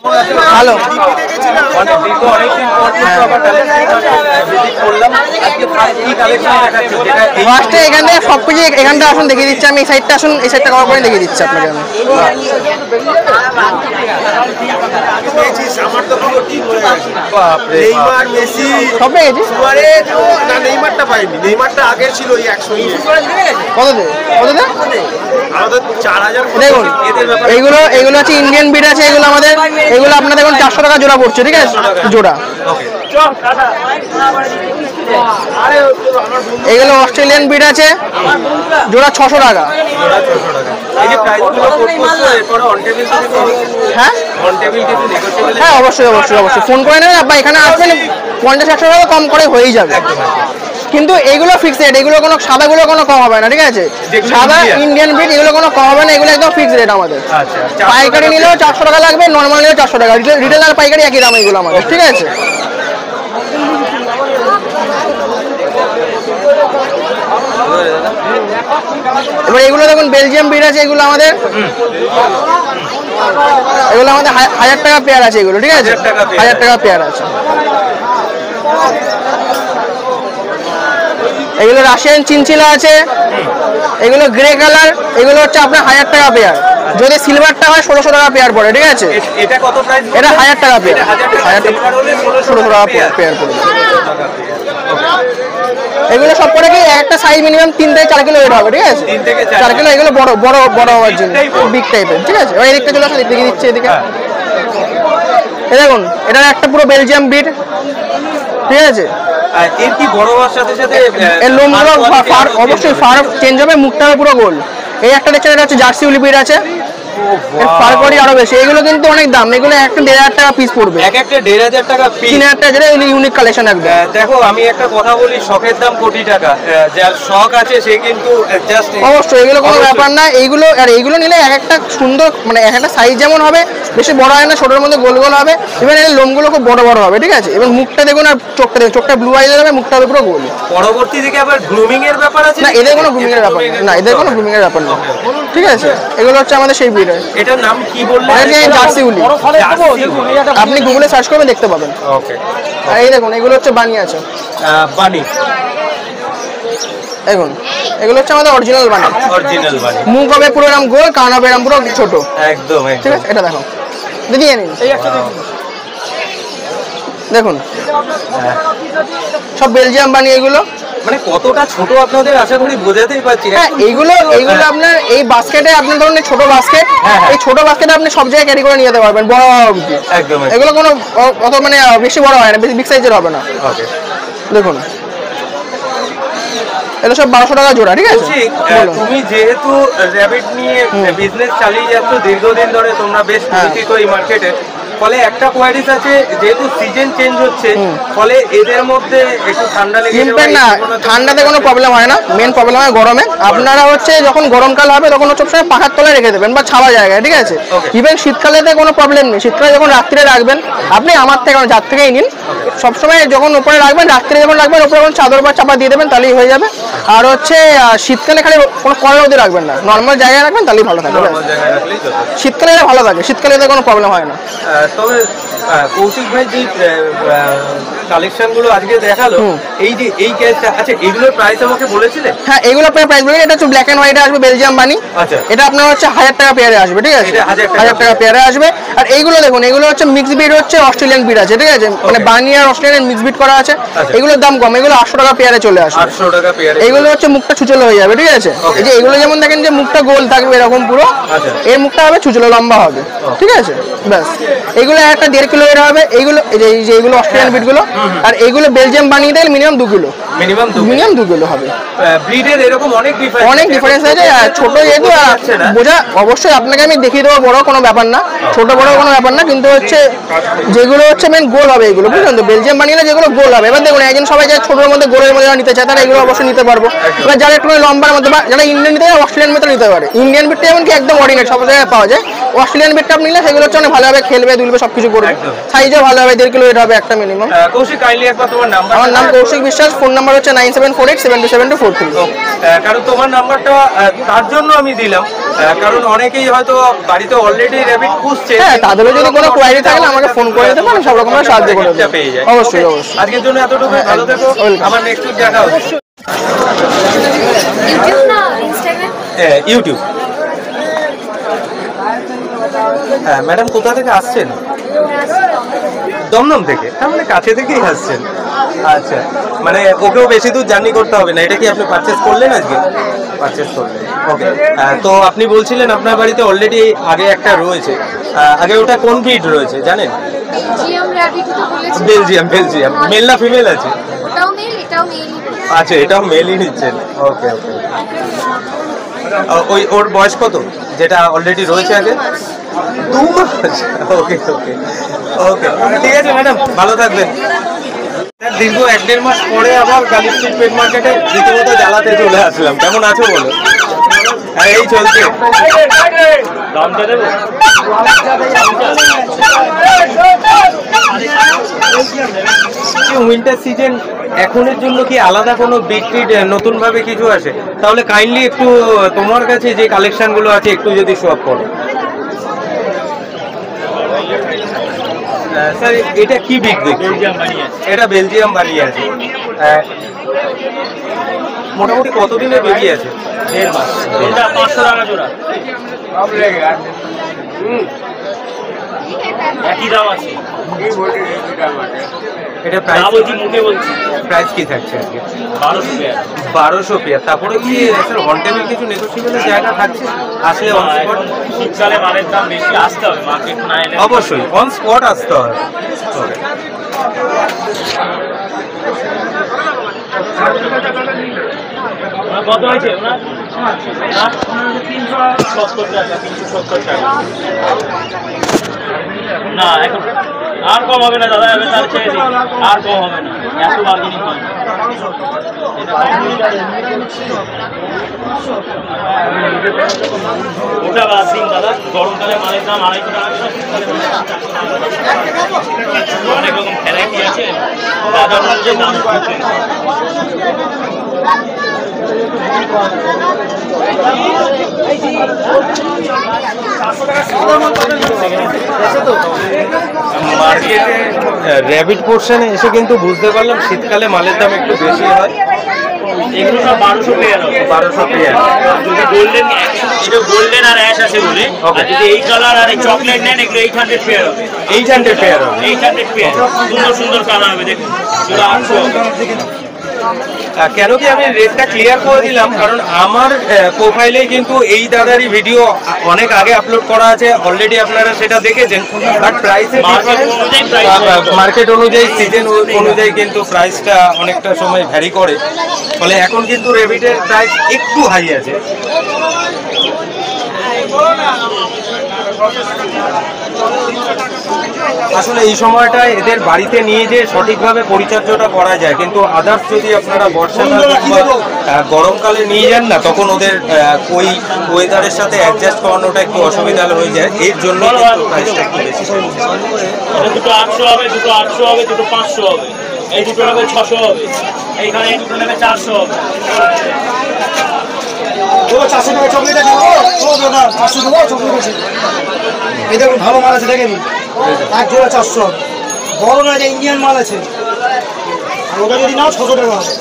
ভালো ফার্স্টে এখান থেকে সবকিছু এখানটা আসুন দেখিয়ে দিচ্ছি আমি। এই সাইডটা আসুন, এই সাইডটা কভার করে দেখিয়ে দিচ্ছি আপনাকে আমি। সব পেয়ে গেছি। দেখুন এইগুলো হচ্ছে ইন্ডিয়ান বিট আছে। এগুলো আমাদের, এগুলো আপনাদের এখন 400 টাকা জোড়া পড়ছে, ঠিক আছে জোড়া। এগুলো অস্ট্রেলিয়ান বিট আছে, জোড়া 600 টাকা। হ্যাঁ হ্যাঁ অবশ্যই অবশ্যই অবশ্যই ফোন করে নেবেন আপনার। এখানে আসবেন 50-100 টাকা কম করে হয়েই যাবে। কিন্তু এগুলো ফিক্সড রেট, এগুলো কোনো সাদাগুলো কোনো কম হবে না, ঠিক আছে? সাদা ইন্ডিয়ান বিট এগুলো কোনো কম হবে না, এগুলো একদম ফিক্সড রেট আমাদের। পাইকারি নিলেও 400 টাকা লাগবে, নর্মাল নিলেও 400 টাকা। রিটেল আর পাইকারি একই দাম এগুলো আমাদের, ঠিক আছে? এবার এগুলো দেখুন বেলজিয়াম বিট আছে, এগুলো আমাদের 1000 টাকা পেয়ার আছে এগুলো, ঠিক আছে? 1000 টাকা পেয়ার আছে। এগুলো রাশিয়ান চিনচিলা আছে, এগুলো গ্রে কালার, এগুলো হচ্ছে আপনার 1000 টাকা পেয়ার। যদি সিলভারটা হয় 1600 টাকা পেয়ার পড়ে, ঠিক আছে? এটা কত প্রাইস? এটা 1000 টাকা পেয়ার, 1600 টাকা পেয়ার পড়ে। এগুলো সব করে কি একটা সাইজ মিনিমাম 3 থেকে 4 কিলো ওয়েট হবে, ঠিক আছে? 4 কিলো। এগুলো বড় বড় বড় হওয়ার জন্য বিগ টাইপের, ঠিক আছে? ওই এদিকটা চলে আসুন, দেখিয়ে দিচ্ছি এদিকে। এই দেখুন এটা একটা পুরো বেলজিয়াম বিট, ঠিক আছে? এর কি বড় হওয়ার সাথে সাথে এর লোমগুলো অবশ্যই ফার চেঞ্জ হবে, মুখটা পুরো গোল। এই একটা দেখছেন, এটা হচ্ছে জার্সি উলি বিট আছে, এর ফার কোয়ালিটি আরো বেশি। এগুলো কিন্তু অনেক দাম, এগুলো একটা 1500 টাকা পিস পড়বে। একটা 1500 টাকা পিস, 3000 টাকা, যেটা ইউনিক কালেকশন একদম। দেখো আমি একটা কথা বলি, শখের দাম কোটি টাকা। যার শখ আছে সে কিন্তু জাস্ট অবশ্যই এগুলো কোনো ব্যাপার না। এইগুলো আর এইগুলো নিলে এক একটা সুন্দর, মানে এক একটা সাইজ যেমন হবে, বেশি বড় হয় না, ছোটোর মধ্যে গোল গোল হবে। এবার এর লোমগুলো খুব বড় বড় হবে, ঠিক আছে? এবার মুখটা দেখুন আর চোখটা দেখুন, চোখটা ব্লু আইজ হবে, মুখটা হবে পুরো গোল। পরবর্তী দিকে আবার গ্রুমিং এর ব্যাপার আছে না? এদের কোনো গ্রুমিং এর ব্যাপার না, এদের কোনো গ্রুমিং এর ব্যাপার না, ঠিক আছে? এগুলো হচ্ছে আমাদের সেই ব্রিড। এটার নাম কি বললেন? জার্সি উলি। আপনি গুগলে সার্চ করবেন, দেখতে পাবেন। ওকে। আর এই দেখুন এগুলো হচ্ছে বানি আছে, বানি। দেখুন এগুলো হচ্ছে আমাদের অরিজিনাল বানি। অরিজিনাল বানি। মুখ হবে পুরো এরকম গোল, কান হবে এরকম পুরো ছোট, একদম ঠিক আছে? এটা দেখো, দিদি নিন দেখুন, সব বেলজিয়াম বানি এগুলো। মানে কতটা ছোট আপনাদের আশা করি বোঝাতেই পারছি। হ্যাঁ এইগুলো আপনার এই বাস্কেটে, আপনার ধরুন ছোট বাস্কেট, এই ছোট বাস্কেটে আপনি সব জায়গায় ক্যারি করে নিয়ে যেতে পারবেন, বড় অবধি। একদম। এগুলো কোনো অত মানে বেশি বড় হয় না, বেশি বিগ সাইজের হবে না। দেখুন এটা সব 1200 টাকা জোড়া, ঠিক আছে? তুমি যেহেতু র‍্যাবিট নিয়ে বিজনেস চালিয়ে যাচ্ছ দীর্ঘদিন ধরে, তোমরা বেশ পরিচিত এই মার্কেটে, ফলে একটা কোয়ারিজ আছে, যেহেতু সিজন চেঞ্জ হচ্ছে, ফলে এদের মধ্যে একটু ঠান্ডা লেগে যায় না? ঠান্ডাতে কোনো প্রবলেম হয় না, মেন প্রবলেম হয় গরমে। আপনারা হচ্ছে যখন গরমকাল হবে তখন হচ্ছে সবসময় পাখার তলায় রেখে দেবেন বা ছাওয়া জায়গায়, ঠিক আছে? ইভেন শীতকালেতে কোনো প্রবলেম নেই। শীতকালে যখন রাত্রে রাখবেন, আপনি আমার থেকে যার থেকেই নিন, সবসময় যখন উপরে রাখবেন, রাত্রে যখন রাখবেন উপরে যখন চাদর বা চাপা দিয়ে দেবেন, তাহলেই হয়ে যাবে। আর হচ্ছে শীতকালে খালি কোনো কড়া রোদে রাখবেন না, নর্মাল জায়গায় রাখবেন, তাহলেই ভালো থাকবে। শীতকালে এটা ভালো থাকে, শীতকালে এতে কোনো প্রবলেম হয় না। তবে কৌশিক ভাই যে কালেকশনগুলো আজকে দেখালো, এই যে এই কেসটা আছে, এগুলোর প্রাইস আমাকে বলেছিলেন? হ্যাঁ এগুলো আপনার প্রাইস বলে, এটা হচ্ছে ব্ল্যাক এন্ড হোয়াইটে আসবে, বেলজিয়াম বানি। আচ্ছা। এটা আপনার হচ্ছে 1000 টাকা পেয়ারে আসবে, ঠিক আছে? 1000 টাকা পেয়ারে আসবে। আর এইগুলো দেখুন, এগুলো হচ্ছে মিক্স বিট, হচ্ছে অস্ট্রেলিয়ান বিট আছে, ঠিক আছে? মানে বানি আর অস্ট্রেলিয়ান মিক্স বিট করা আছে। এগুলোর দাম কম, এগুলো 800 টাকা পেয়ারে চলে আসবে। 800 টাকা পেয়ারে। এগুলো হচ্ছে মুখটা ছুচলো হয়ে যাবে, ঠিক আছে? এই যে এগুলো যেমন দেখেন যে মুখটা গোল থাকবে এরকম পুরো, এর মুখটা হবে ছুচলো, লম্বা হবে, ঠিক আছে? ব্যাস। এগুলো একটা 1.5 কিলো এর হবে। এইগুলো এই যে এইগুলো অস্ট্রেলিয়ান বিট গুলো, আর এইগুলো বেলজিয়াম বানিয়ে দিলে মিনিমাম 2 কিলো, মিনিমাম 2 কিলো হবে। ব্রিডের এরকম অনেক ডিফারেন্স আছে। ছোট যেহেতু বোঝা, অবশ্যই আপনাকে আমি দেখিয়ে দেবো, বড় কোনো ব্যাপার না, ছোট বড় কোনো ব্যাপার না, কিন্তু হচ্ছে যেগুলো হচ্ছে মেন গোল হবে এগুলো, বুঝলেন তো? বেলজিয়াম বানিয়ে যেগুলো গোল হবে। এবার দেখুন একজন সবাই যারা ছোটোর মধ্যে গোলের মধ্যে নিতে চায়, তারা এগুলো অবশ্যই নিতে পারবো। এবার যারা একটু লম্বার মধ্যে বা যারা ইন্ডিয়ান নিতে চায়, অস্ট্রেলিয়ান মতো নিতে পারে। ইন্ডিয়ান বিটটা যেমন কি একদম অর্ডিনারি, সব জায়গায় পাওয়া যায়, অস্ট্রেলিয়ান বিটটা নিলে সেগুলো হচ্ছে অনেক ভালোভাবে খেলবে দুলবে সবকিছু করবে, সাইজও ভালো হবে, 1.5 কিলো ওয়েট হবে একটা মিনিমাম। কৌশিক কাইন্ডলি একবার তোমার নাম্বার। আমার নাম কৌশিক বিশ্বাস, ফোন নাম্বার হচ্ছে 9748727243। কারণ তোমার নাম্বারটা তার জন্য আমি দিলাম, কারণ অনেকেই হয়তো বাড়িতে অলরেডি র্যাবিট পুষছে, হ্যাঁ তাদেরও যদি কোনো কোয়ারি থাকলে আমাকে ফোন করে দিতে পারেন, সব রকমের সাহায্য করে দেবো। পেয়ে যায়। অবশ্যই অবশ্যই। আজকের জন্য এতটুকু, ভালো থেকো, আমার নেক্সট উইক দেখা হবে। ইউটিউব। হ্যাঁ ম্যাডাম কোথা থেকে আসছেন? দমদম থেকে, তার মানে কাছে থেকেই আসছেন। আচ্ছা, মানে ওকেও বেশি দূর জার্নি করতে হবে না। এটা কি আপনি পারচেস করলেন আজকে? পারচেস করলেন, ওকে। তো আপনি বলছিলেন আপনার বাড়িতে অলরেডি আগে একটা রয়েছে, আগে ওটা কোন ব্রিড রয়েছে জানেন? বেলজিয়াম। বেলজিয়াম মেল না ফিমেল আছে? আচ্ছা, এটাও মেলই নিচ্ছেন, ওকে ওকে। ওর বয়স কত যেটা অলরেডি রয়েছে আগে? 2 মাস, ওকে ওকে ওকে, ঠিক আছে ম্যাডাম, ভালো থাকবেন। দীর্ঘ 1-1.5 মাস পরে আবার গালি স্ট্রিট পেট মার্কেটে রীতিমতো জ্বালাতে চলে আসলাম। কেমন আছো বলো? হ্যাঁ এই চলছে। উইন্টার সিজন এখনের জন্য কি আলাদা কোনো বিক্রি নতুন ভাবে কিছু আছে? তাহলে কাইন্ডলি একটু তোমার কাছে যে কালেকশন গুলো আছে একটু যদি শো আপ করো। স্যার এটা কি বিগ দেখছি? এটা বেলজিয়াম বানিয়ে আছে। মোটামুটি কতদিনে বেরিয়ে আছে? 1.5 মাস। এটা 500 টাকা জোড়া। একই দাম আছে। এটা প্রাইস মুখে বলছি, প্রাইস কি থাকছে আজকে? 1200 পেয়ার। তারপরে কি স্যার অন টেবিল কিছু নেগোশিয়েবলের জায়গা থাকছে? আসলে অন স্পট শীতকালে মালের দাম বেশি, আসতে হবে মার্কেট না এলে অবশ্যই অন স্পট আসতে হবে। কত হয়েছে ওনার? 370 টাকা। 370 টাকা না, এখন আর কম হবে না দাদা, তার চেয়ে আর কম হবে না, এত বার্গেনিং হয় না। ওটা বাদ দিন দাদা, গরমকালে মালের দাম 250 টাকা, অনেক রকম ভ্যারাইটি আছে, দাদার মধ্যে দাম মার্কেটে র্যাবিট পোর্শনে এসে কিন্তু বুঝতে পারলাম শীতকালে মালের দাম একটু বেশি হয়। এগুলো সব 1200 পেয়ার হবে। 1200 পেয়ার। যদি গোল্ডেন, এটা গোল্ডেন আর অ্যাশ আছে বলে, আর যদি এই কালার আর এই চকলেট নেন এগুলো 800 পেয়ার হবে। 800 পেয়ার হবে। 800 পেয়ার, সুন্দর সুন্দর কালার হবে, দেখুন যেটা 800। কেন কি আমি রেটটা ক্লিয়ার করে দিলাম, কারণ আমার প্রোফাইলে কিন্তু এই দাদারই ভিডিও অনেক আগে আপলোড করা আছে, অলরেডি আপনারা সেটা দেখেছেন। বাট প্রাইসের মার্কেট অনুযায়ী, সিজন অনুযায়ী কিন্তু প্রাইসটা অনেকটা সময় ভ্যারি করে, ফলে এখন কিন্তু রেবিটের প্রাইস একটু হাই আছে। আসলে এই সময়টায় এদের বাড়িতে নিয়ে যে সঠিকভাবে পরিচর্যাটা করা যায়, কিন্তু আদার্স যদি আপনারা বর্ষাকাল বা গরমকালে নিয়ে যান না, তখন ওদের ওই ওয়েদারের সাথে অ্যাডজাস্ট করানোটা একটু অসুবিধা হয়ে যায়। এর জন্য প্রাইসটা একটু বেশি। দুটো 800 হবে, দুটো 800 হবে, দুটো 500 হবে, এই দুটো নেবে 600 হবে, এইখানে এই দুটো নেবে 400 হবে। 400 টাকা চকলেট আছে, 400 টাকা চকলেট আছে। এই দেখুন ভালো মাল আছে, দেখেন এক জোড়া 400, বড় না, যে ইন্ডিয়ান মাল আছে, আর ওটা যদি নাও 600 টাকা হবে।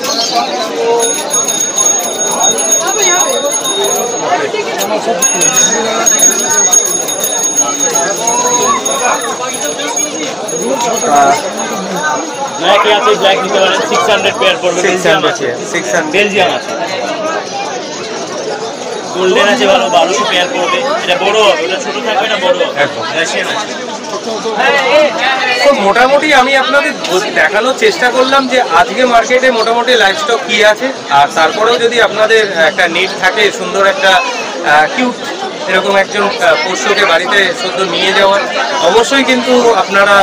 ব্ল্যাক আছে, ব্ল্যাক নিতে পারেন, 600 পেয়ার পড়বে। বেলজিয়াম আছে, 600 বেলজিয়াম আছে। গোল্ডেন আছে ভালো, 1200 পেয়ার পড়বে। এটা বড় হবে, এটা ছোট থাকবে না, বড় একদম। রাশিয়ান আছে। তো মোটামুটি আমি আপনাদের দেখানোর চেষ্টা করলাম যে আজকে মার্কেটে মোটামুটি লাইভস্টক কি আছে, আর তারপরেও যদি আপনাদের একটা নিড থাকে সুন্দর একটা কিউট এরকম একজন পোষ্যকে বাড়িতে সদ্য নিয়ে যাওয়ার, অবশ্যই কিন্তু আপনারা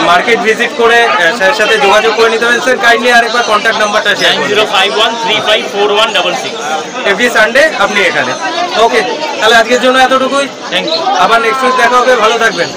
মার্কেট ভিজিট করে স্যারের সাথে যোগাযোগ করে নিতে পারেন। স্যার কাইন্ডলি আরেকবার কন্ট্যাক্ট নাম্বারটা শেয়ার করুন। 9051354166। এভরি সানডে আপনি এখানে। ওকে, তাহলে আজকের জন্য এতটুকুই। Thank you. আবার নেক্সট উইক দেখা হবে, ভালো থাকবেন।